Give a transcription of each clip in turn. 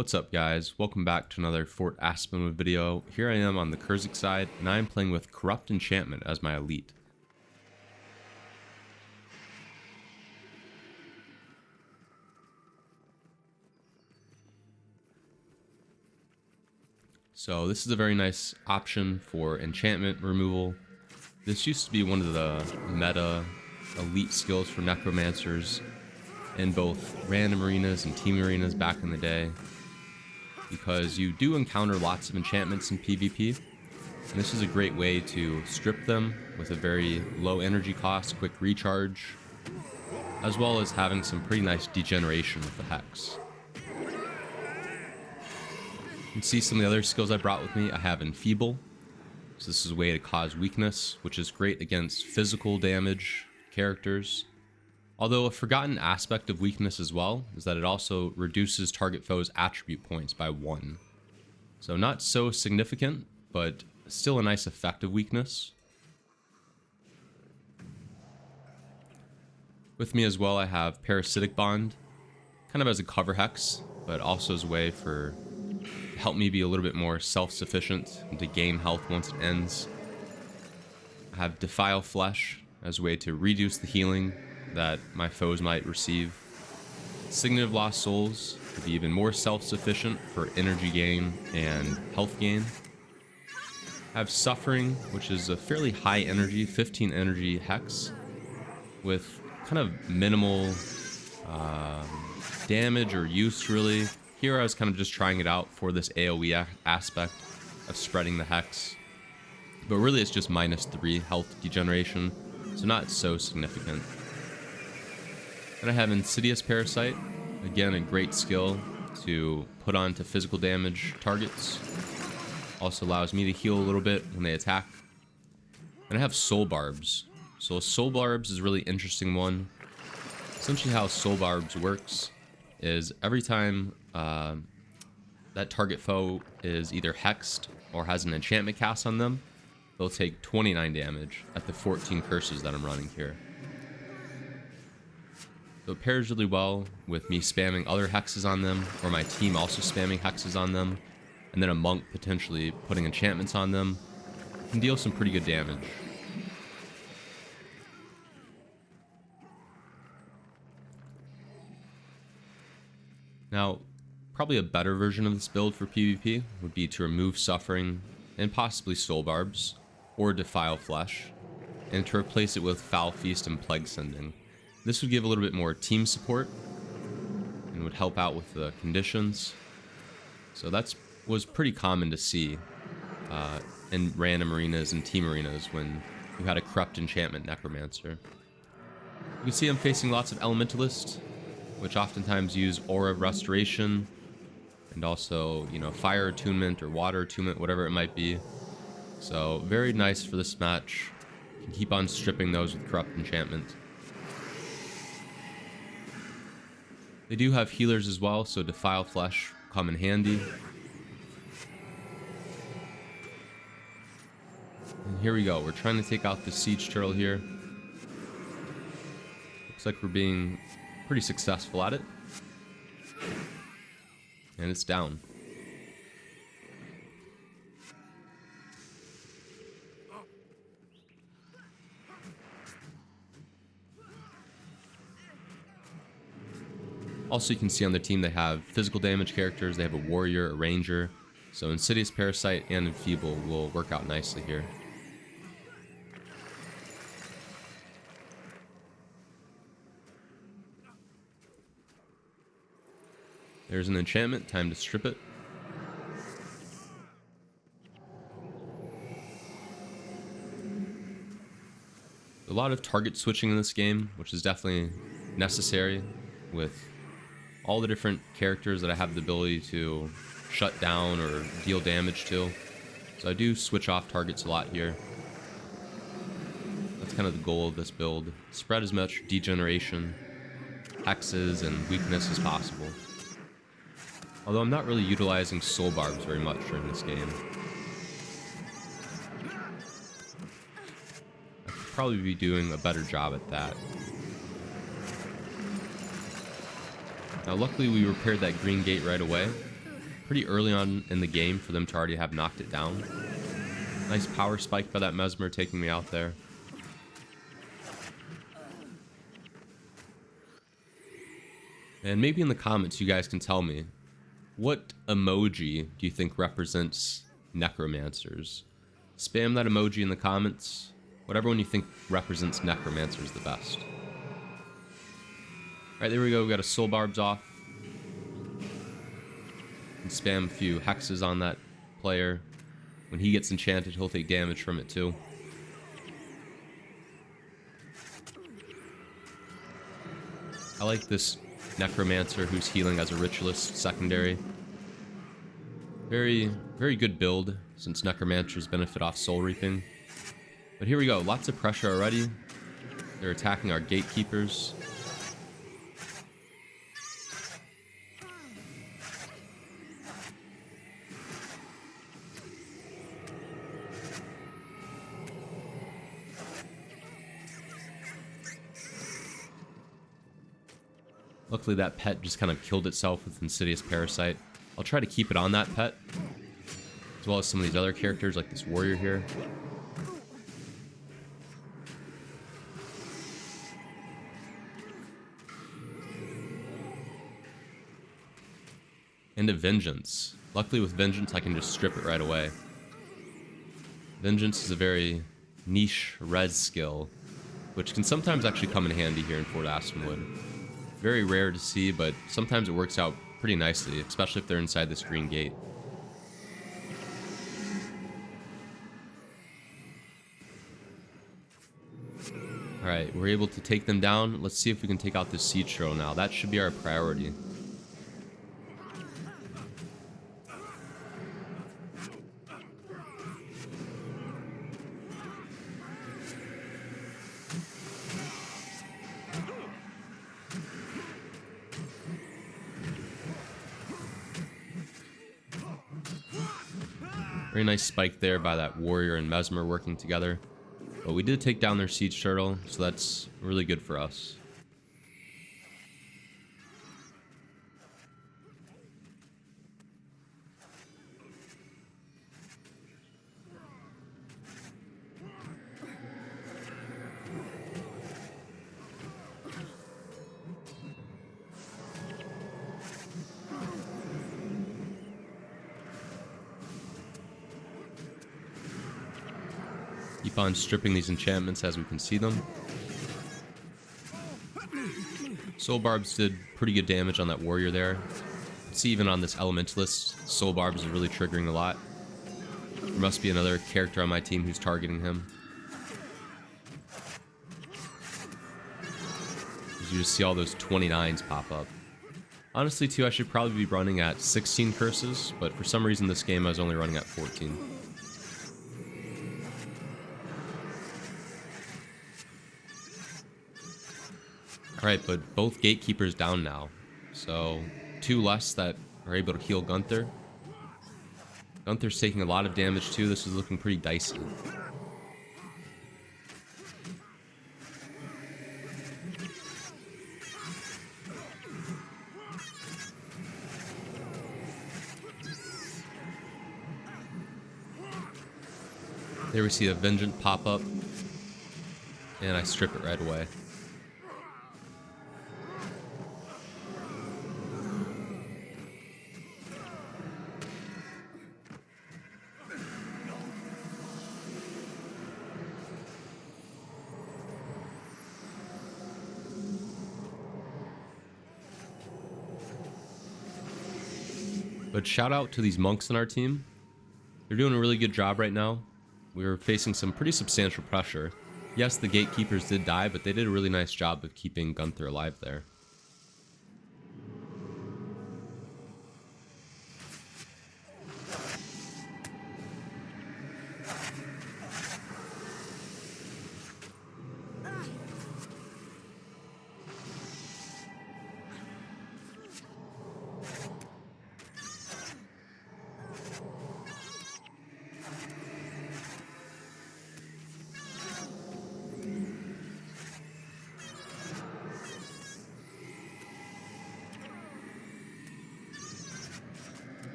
What's up guys, welcome back to another Fort Aspenwood video. Here I am on the Kurzicks side, and I am playing with Corrupt Enchantment as my elite. So this is a very nice option for enchantment removal. This used to be one of the meta elite skills for necromancers in both random arenas and team arenas back in the day, because you do encounter lots of enchantments in PvP, and this is a great way to strip them with a very low energy cost, quick recharge, as well as having some pretty nice degeneration with the Hex. You can see some of the other skills I brought with me. I have Enfeeble, so this is a way to cause weakness, which is great against physical damage characters. Although a forgotten aspect of weakness as well is that it also reduces target foes' attribute points by 1. So not so significant, but still a nice effective weakness. With me as well I have Parasitic Bond, kind of as a cover hex, but also as a way to help me be a little bit more self-sufficient and to gain health once it ends. I have Defile Flesh as a way to reduce the healing that my foes might receive. Signet of Lost Souls to be even more self-sufficient for energy gain and health gain. I have Suffering, which is a fairly high energy, 15 energy hex with kind of minimal damage or use really. Here I was kind of just trying it out for this AoE aspect of spreading the hex, but really it's just -3 health degeneration, so not so significant. And I have Insidious Parasite, again a great skill to put onto physical damage targets. Also allows me to heal a little bit when they attack. And I have Soul Barbs. So Soul Barbs is a really interesting one. Essentially how Soul Barbs works is every time that target foe is either hexed or has an enchantment cast on them, they'll take 29 damage at the 14 curses that I'm running here. So it pairs really well with me spamming other hexes on them, or my team also spamming hexes on them, and then a monk potentially putting enchantments on them. It can deal some pretty good damage. Now, probably a better version of this build for PvP would be to remove Suffering and possibly Soul Barbs, or Defile Flesh, and to replace it with Foul Feast and Plague Sending. This would give a little bit more team support and would help out with the conditions. So that was pretty common to see in random arenas and team arenas when you had a Corrupt Enchantment Necromancer. You can see I'm facing lots of Elementalists, which oftentimes use Aura of Restoration and also, you know, Fire Attunement or Water Attunement, whatever it might be. So very nice for this match. You can keep on stripping those with Corrupt Enchantment. They do have healers as well, so Defile Flesh come in handy. And here we go, we're trying to take out the Siege Turtle here. Looks like we're being pretty successful at it. And it's down. Also, you can see on the team they have physical damage characters, they have a warrior, a ranger, so Insidious Parasite and Enfeeble will work out nicely here. There's an enchantment, time to strip it. A lot of target switching in this game, which is definitely necessary with all the different characters that I have the ability to shut down or deal damage to. So I do switch off targets a lot here. That's kind of the goal of this build. Spread as much degeneration, hexes, and weakness as possible. Although I'm not really utilizing Soul Barbs very much during this game. I could probably be doing a better job at that. Now luckily we repaired that green gate right away, pretty early on in the game for them to already have knocked it down. Nice power spike by that Mesmer taking me out there. And maybe in the comments you guys can tell me, what emoji do you think represents necromancers? Spam that emoji in the comments. Whatever one you think represents necromancers the best. Alright, there we go. We got a soul barbs off. And spam a few hexes on that player. When he gets enchanted, he'll take damage from it too. I like this necromancer who's healing as a ritualist secondary. Very, very good build, since necromancers benefit off soul reaping. But here we go, lots of pressure already. They're attacking our gatekeepers. Luckily that pet just kind of killed itself with Insidious Parasite. I'll try to keep it on that pet, as well as some of these other characters like this warrior here. And a Vengeance. Luckily with Vengeance I can just strip it right away. Vengeance is a very niche res skill, which can sometimes actually come in handy here in Fort Aspenwood. Very rare to see, but sometimes it works out pretty nicely, especially if they're inside this green gate. Alright, we're able to take them down. Let's see if we can take out this siege turtle now. That should be our priority. Very nice spike there by that warrior and Mesmer working together. But we did take down their siege turtle, so that's really good for us. Keep on stripping these enchantments as we can see them. Soul Barbs did pretty good damage on that warrior there. See, even on this Elementalist, Soul Barbs is really triggering a lot. There must be another character on my team who's targeting him. As you just see all those 29s pop up. Honestly, too, I should probably be running at 16 curses, but for some reason this game I was only running at 14. Alright, but both gatekeepers down now. So, 2 less that are able to heal Gunther. Gunther's taking a lot of damage too. This is looking pretty dicey. There we see a Vengeance pop up. And I strip it right away. But shout out to these monks in our team. They're doing a really good job right now. We're facing some pretty substantial pressure. Yes, the gatekeepers did die, but they did a really nice job of keeping Gunther alive there.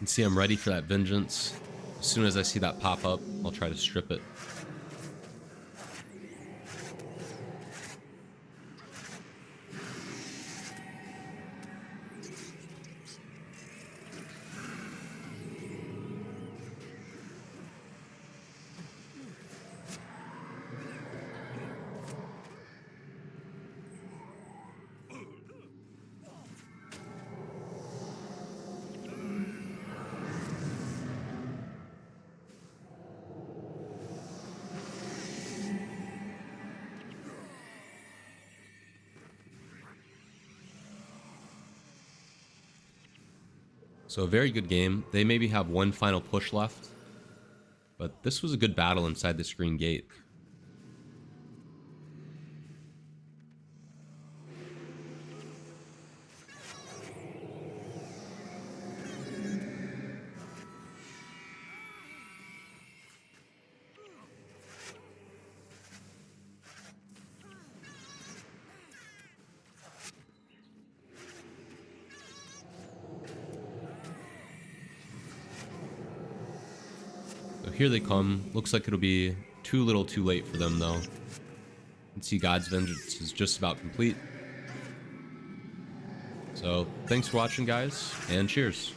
And see, I'm ready for that vengeance. As soon as I see that pop up, I'll try to strip it. So a very good game. They maybe have one final push left, but this was a good battle inside this green gate. So here they come. Looks like it'll be too little too late for them though. You can see God's vengeance is just about complete. So thanks for watching, guys, and cheers.